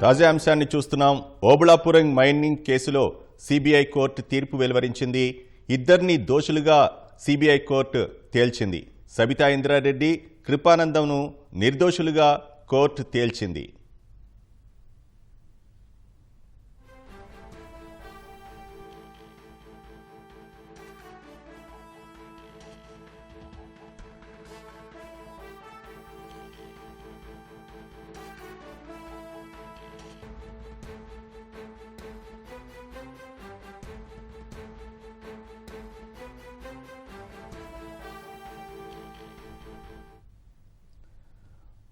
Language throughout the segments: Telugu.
తాజా అంశాన్ని చూస్తున్నాం. ఓబుళాపురం మైనింగ్ కేసులో సిబిఐ కోర్టు తీర్పు వెలువరించింది. ఇద్దరిని దోషులుగా CBI court తేల్చింది. Sabitha Indra Reddy, కృపానందంను నిర్దోషులుగా court తేల్చింది.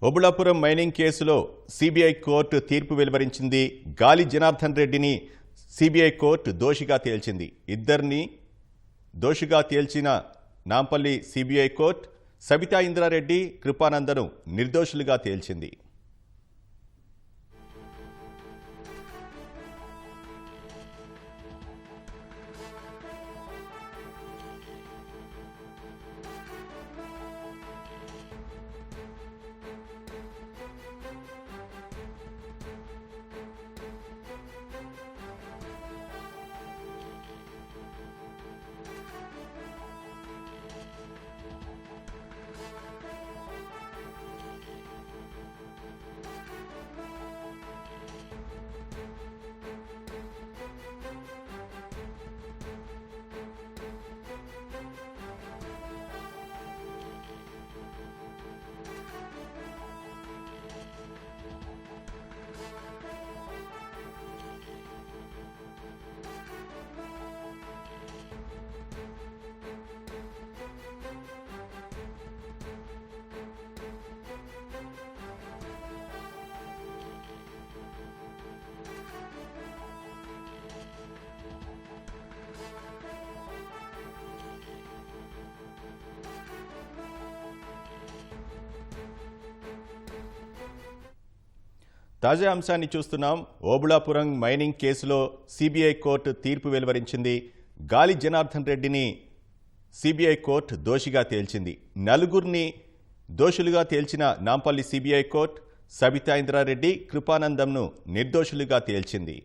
Obulapuram mining కేసులో సిబిఐ కోర్టు తీర్పు వెలువరించింది. గాలి జనార్దన్ రెడ్డిని సిబిఐ కోర్టు దోషిగా తేల్చింది. ఇద్దరిని దోషిగా తేల్చిన నాంపల్లి సిబిఐ కోర్టు సబితా ఇంద్రారెడ్డి, కృపానందను నిర్దోషులుగా తేల్చింది. తాజా అంశాన్ని చూస్తున్నాం. ఓబుళాపురం మైనింగ్ కేసులో సిబిఐ కోర్టు తీర్పు వెలువరించింది. గాలి జనార్దన్ రెడ్డిని సిబిఐ కోర్టు దోషిగా తేల్చింది. నలుగురిని దోషులుగా తేల్చిన Nampally CBI court Sabitha Indra Reddy, కృపానందంను నిర్దోషులుగా తేల్చింది.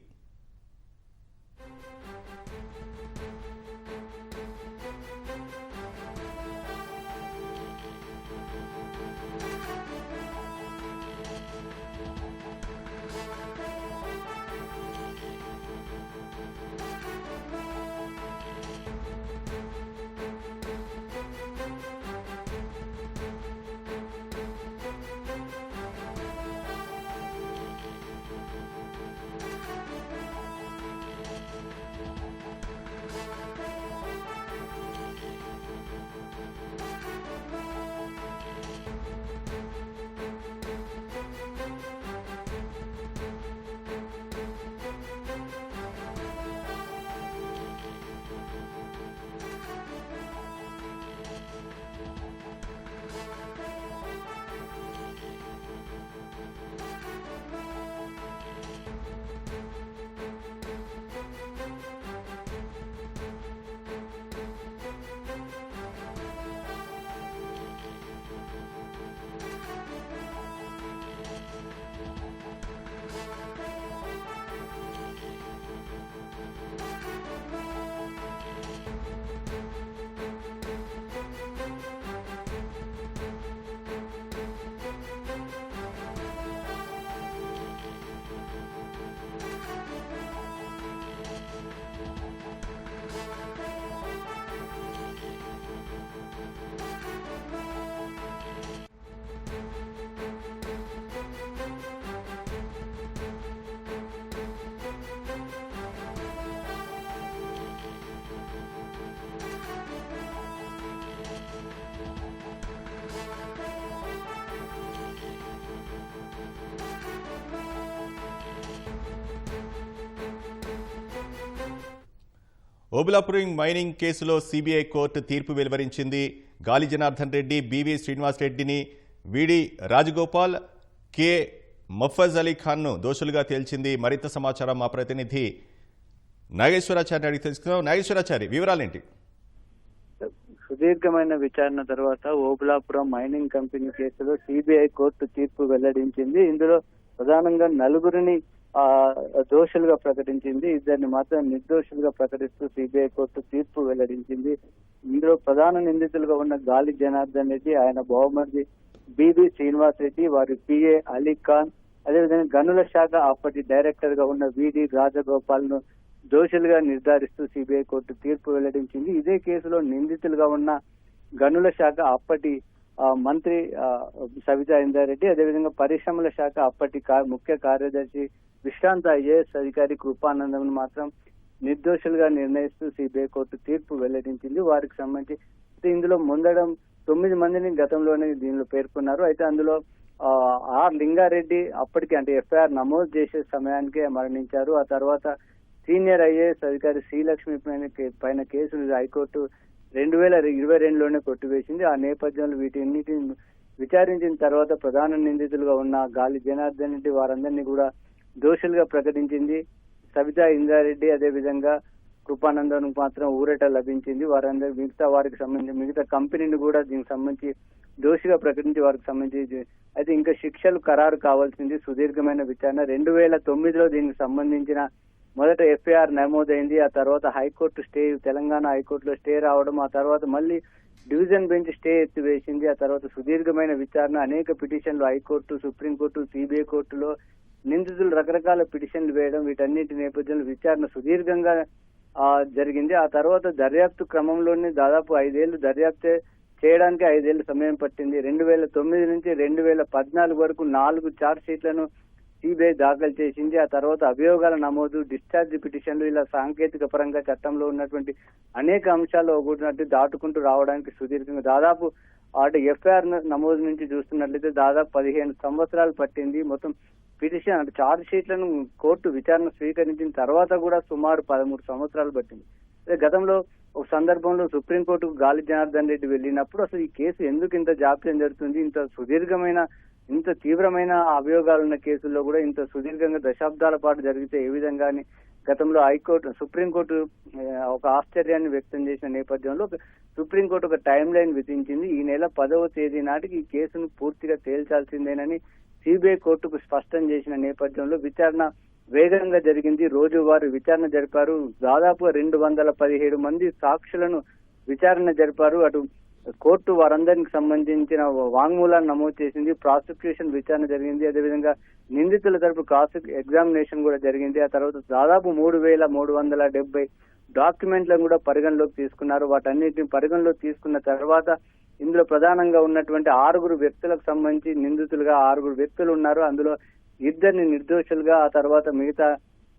Obulapuram mining కేసులో సిబిఐ కోర్టు తీర్పు వెలువరించింది. గాలి జనార్దన్ రెడ్డి, బివి శ్రీనివాస్ రెడ్డిని, విడి రాజగోపాల్, కె మఫజ్ అలీ ఖాన్ను దోషులుగా తేల్చింది. మరింత సమాచారం మా ప్రతినిధి నాగేశ్వరాచార్య అడిగి తెలుసుకుందాం. నాగేశ్వరాచారి, వివరాలేంటి? సుదీర్ఘమైన విచారణ తర్వాత ఓబుళాపురం మైనింగ్ కంపెనీ కేసులో సిబిఐ కోర్టు తీర్పు వెల్లడించింది. ఇందులో ప్రధానంగా నలుగురిని ఆ దోషులుగా ప్రకటించింది. ఇద్దరిని మాత్రం నిర్దోషులుగా ప్రకటిస్తూ సిబిఐ కోర్టు తీర్పు వెల్లడించింది. ఇందులో ప్రధాన నిందితులుగా ఉన్న గాలి జనార్దన్ రెడ్డి, ఆయన బహుమతి బిబి శ్రీనివాస్ రెడ్డి, వారి పిఏ అలీ ఖాన్, అదేవిధంగా గనుల శాఖ అప్పటి డైరెక్టర్ గా ఉన్న విడి రాజగోపాల్ ను దోషులుగా నిర్ధారిస్తూ సిబిఐ కోర్టు తీర్పు వెల్లడించింది. ఇదే కేసులో నిందితులుగా ఉన్న గనుల శాఖ అప్పటి మంత్రి సవితా ఇంద్రారెడ్డి, అదేవిధంగా పరిశ్రమల శాఖ అప్పటి ముఖ్య కార్యదర్శి విశ్రాంత ఐఏఎస్ అధికారి కృపానందం మాత్రం నిర్దోషులుగా నిర్ణయిస్తూ సిబిఐ కోర్టు తీర్పు వెల్లడించింది. వారికి సంబంధించి ఇందులో ముందడం 9 మందిని గతంలోనే దీనిలో పేర్కొన్నారు. అయితే అందులో ఆర్ లింగారెడ్డి అప్పటికి అంటే ఎఫ్ఐఆర్ నమోదు చేసే సమయానికే మరణించారు. ఆ తర్వాత సీనియర్ ఐఏఎస్ అధికారి శ్రీలక్ష్మి పైన కేసులు హైకోర్టు 2022లోనే కొట్టివేసింది. ఆ నేపథ్యంలో వీటిన్నిటిని విచారించిన తర్వాత ప్రధాన నిందితులుగా ఉన్న గాలి జనార్దన్ రెడ్డి వారందరినీ కూడా దోషులుగా ప్రకటించింది. సవితా ఇంద్రారెడ్డి అదేవిధంగా కృపానందన్ మాత్రం ఊరట లభించింది. వారందరూ వారికి సంబంధించి మిగతా కంపెనీని కూడా దీనికి సంబంధించి దోషిగా ప్రకటించి వారికి సంబంధించి అయితే ఇంకా శిక్షలు ఖరారు కావాల్సింది. సుదీర్ఘమైన విచారణ 2009లో దీనికి సంబంధించిన మొదట ఎఫ్ఐఆర్ నమోదైంది. ఆ తర్వాత హైకోర్టు స్టే, తెలంగాణ హైకోర్టులో స్టే రావడం, ఆ తర్వాత మళ్ళీ డివిజన్ బెంచ్ స్టే ఎత్తివేసింది. ఆ తర్వాత సుదీర్ఘమైన విచారణ, అనేక పిటిషన్లు హైకోర్టు, సుప్రీంకోర్టు, సిబిఐ కోర్టులో నిందితులు రకరకాల పిటిషన్లు వేయడం, వీటన్నిటి నేపథ్యంలో విచారణ సుదీర్ఘంగా జరిగింది. ఆ తర్వాత దర్యాప్తు క్రమంలోనే దాదాపు 5 ఏళ్లు దర్యాప్తు చేయడానికి 5 ఏళ్లు సమయం పట్టింది. 2009 నుంచి 2014 వరకు 4 ఛార్జ్ షీట్లను సిబిఐ దాఖలు చేసింది. ఆ తర్వాత అభియోగాల నమోదు, డిశ్చార్జ్ పిటిషన్లు, ఇలా సాంకేతిక పరంగా చట్టంలో ఉన్నటువంటి అనేక అంశాలు ఒకటి దాటుకుంటూ రావడానికి సుదీర్ఘంగా దాదాపు ఎఫ్ఐఆర్ నమోదు నుంచి చూస్తున్నట్లయితే దాదాపు 15 సంవత్సరాలు పట్టింది. మొత్తం పిటిషన్ అంటే ఛార్జ్ షీట్లను కోర్టు విచారణ స్వీకరించిన తర్వాత కూడా సుమారు 13 సంవత్సరాలు పట్టింది. గతంలో ఒక సందర్భంలో సుప్రీంకోర్టుకు గాలి జనార్దన్ రెడ్డి వెళ్ళినప్పుడు అసలు ఈ కేసు ఎందుకు ఇంత జాప్యం జరుగుతుంది, ఇంత సుదీర్ఘమైన ఇంత తీవ్రమైన అభియోగాలు ఉన్న కేసుల్లో కూడా ఇంత సుదీర్ఘంగా దశాబ్దాల పాటు జరిగితే ఏ విధంగా అని గతంలో సుప్రీంకోర్టు ఒక ఆశ్చర్యాన్ని వ్యక్తం చేసిన నేపథ్యంలో సుప్రీంకోర్టు ఒక టైం లైన్ విధించింది. ఈ నెల 10వ తేదీ నాటికి ఈ కేసును పూర్తిగా తేల్చాల్సిందేనని సిబిఐ కోర్టుకు స్పష్టం చేసిన నేపథ్యంలో విచారణ వేగంగా జరిగింది. రోజువారీ విచారణ జరిపారు. దాదాపు 217 మంది సాక్షులను విచారణ జరిపారు. అటు కోర్టు వారందరికి సంబంధించిన వాంగ్మూలాన్ని నమోదు చేసింది. ప్రాసిక్యూషన్ విచారణ జరిగింది. అదేవిధంగా నిందితుల తరపు క్రాస్ ఎగ్జామినేషన్ కూడా జరిగింది. ఆ తర్వాత దాదాపు 3370 డాక్యుమెంట్లను కూడా పరిగణలోకి తీసుకున్నారు. వాటన్నిటిని పరిగణలోకి తీసుకున్న తర్వాత ఇందులో ప్రధానంగా ఉన్నటువంటి 6 వ్యక్తులకు సంబంధించి నిందితులుగా 6 వ్యక్తులు ఉన్నారు. అందులో 2 నిర్దోషులుగా, ఆ తర్వాత మిగతా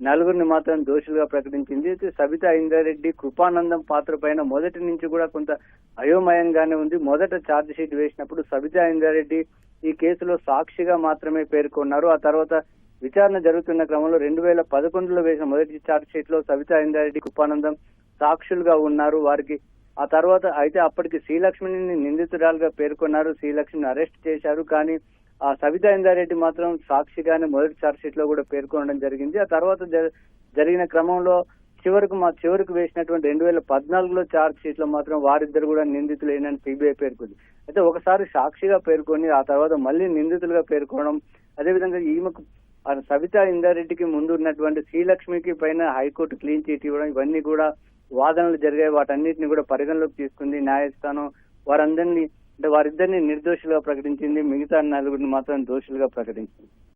4 మాత్రం దోషులుగా ప్రకటించింది. సవితా ఇంద్రారెడ్డి, కృపానందం పాత్ర పైన మొదటి నుంచి కూడా కొంత అయోమయంగానే ఉంది. మొదట ఛార్జ్ షీట్ వేసినప్పుడు సవితా ఇంద్రారెడ్డి ఈ కేసులో సాక్షిగా మాత్రమే పేర్కొన్నారు. ఆ తర్వాత విచారణ జరుగుతున్న క్రమంలో 2011లో వేసిన మొదటి ఛార్జ్ షీట్ లో సవితా ఇంద్రారెడ్డి, కృపానందం సాక్షులుగా ఉన్నారు. వారికి ఆ తర్వాత అయితే అప్పటికి శ్రీలక్ష్మిని నిందితురాలుగా పేర్కొన్నారు. శ్రీలక్ష్మిని అరెస్ట్ చేశారు. కానీ ఆ సవితా ఇంద్రారెడ్డి మాత్రం సాక్షిగానే మొదటి ఛార్జ్ షీట్ లో కూడా పేర్కొనడం జరిగింది. ఆ తర్వాత జరిగిన క్రమంలో చివరికి వేసినటువంటి 2014లో ఛార్జ్ షీట్ లో మాత్రం వారిద్దరు కూడా నిందితులేనని సిబిఐ పేర్కొంది. అయితే ఒకసారి సాక్షిగా పేర్కొని ఆ తర్వాత మళ్ళీ నిందితులుగా పేర్కొనడం, అదేవిధంగా ఈమెకు సవితా ఇంద్రారెడ్డికి ముందు ఉన్నటువంటి శ్రీలక్ష్మికి పైన హైకోర్టు క్లీన్ చిట్ ఇవ్వడం, ఇవన్నీ కూడా వాదనలు జరిగాయి. వాటన్నిటిని కూడా పరిగణలోకి తీసుకుంది న్యాయస్థానం. వారిద్దరిని నిర్దోషులుగా ప్రకటించింది. మిగతా 4 మాత్రం దోషులుగా ప్రకటించింది.